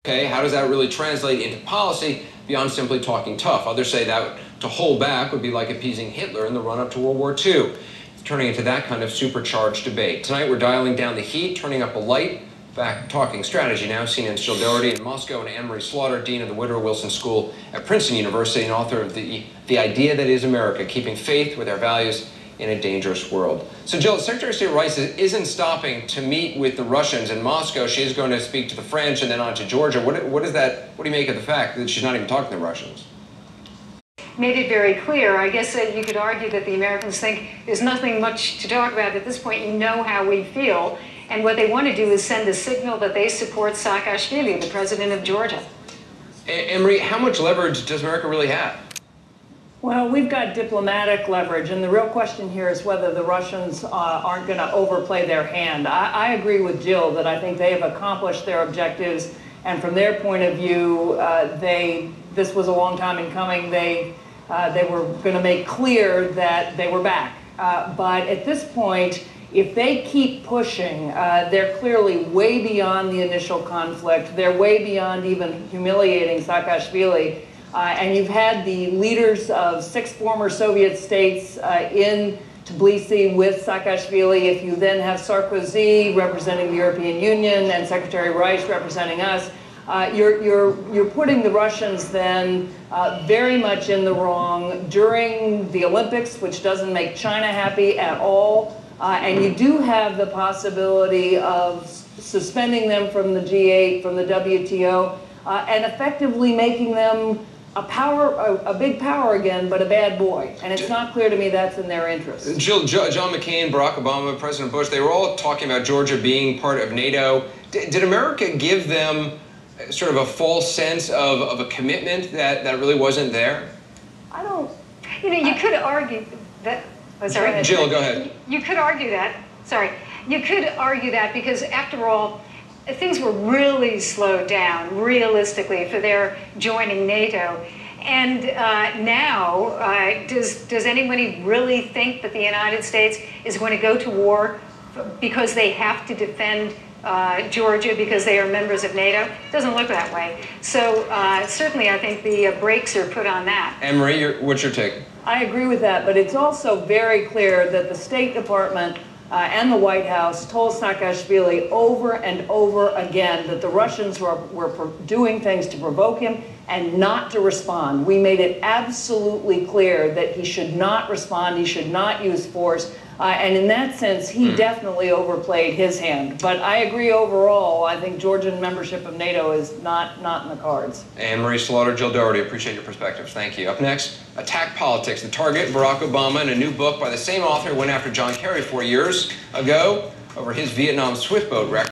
Okay, how does that really translate into policy beyond simply talking tough? Others say that to hold back would be like appeasing Hitler in the run-up to World War II, turning into that kind of supercharged debate. Tonight we're dialing down the heat, turning up a light, back talking strategy now. CNN's Jill Doherty in Moscow and Anne-Marie Slaughter, Dean of the Woodrow Wilson School at Princeton University and author of The Idea That Is America, Keeping Faith with Our Values in a Dangerous World. So Jill, Secretary of State Rice isn't stopping to meet with the Russians in Moscow. She is going to speak to the French and then on to Georgia. What do you make of the fact that she's not even talking to the Russians? Made it very clear. I guess you could argue that the Americans think there's nothing much to talk about at this point. You know how we feel. And what they want to do is send a signal that they support Saakashvili, the president of Georgia. Anne-Marie, how much leverage does America really have? Well, we've got diplomatic leverage, and the real question here is whether the Russians aren't going to overplay their hand. I agree with Jill that I think they have accomplished their objectives, and from their point of view, this was a long time in coming. They were going to make clear that they were back. But at this point, if they keep pushing, they're clearly way beyond the initial conflict. They're way beyond even humiliating Saakashvili. And you've had the leaders of 6 former Soviet states in Tbilisi with Saakashvili. If you then have Sarkozy representing the European Union and Secretary Rice representing us, you're putting the Russians then very much in the wrong during the Olympics, which doesn't make China happy at all. And you do have the possibility of suspending them from the G8, from the WTO, and effectively making them a big power again, but a bad boy. And it's not clear to me that's in their interest. Jill, John McCain, Barack Obama, President Bush, they were all talking about Georgia being part of NATO. Did America give them sort of a false sense of a commitment that really wasn't there? I don't... You know, you could argue that... Oh, sorry. Jill, go ahead. You could argue that. Sorry. You could argue that because, after all, things were really slowed down, realistically, for their joining NATO. And now, does anybody really think that the United States is going to go to war because they have to defend Georgia because they are members of NATO? It doesn't look that way. So certainly I think the brakes are put on that. Anne-Marie, what's your take? I agree with that, but it's also very clear that the State Department and the White House told Saakashvili over and over again that the Russians were doing things to provoke him and not to respond. We made it absolutely clear that he should not respond, he should not use force, and in that sense, he definitely overplayed his hand. But I agree overall, I think Georgian membership of NATO is not in the cards. Anne-Marie Slaughter, Jill Doherty, appreciate your perspectives. Thank you. Up next, Attack Politics, the target, Barack Obama, and a new book by the same author who went after John Kerry 4 years ago over his Vietnam swift boat record.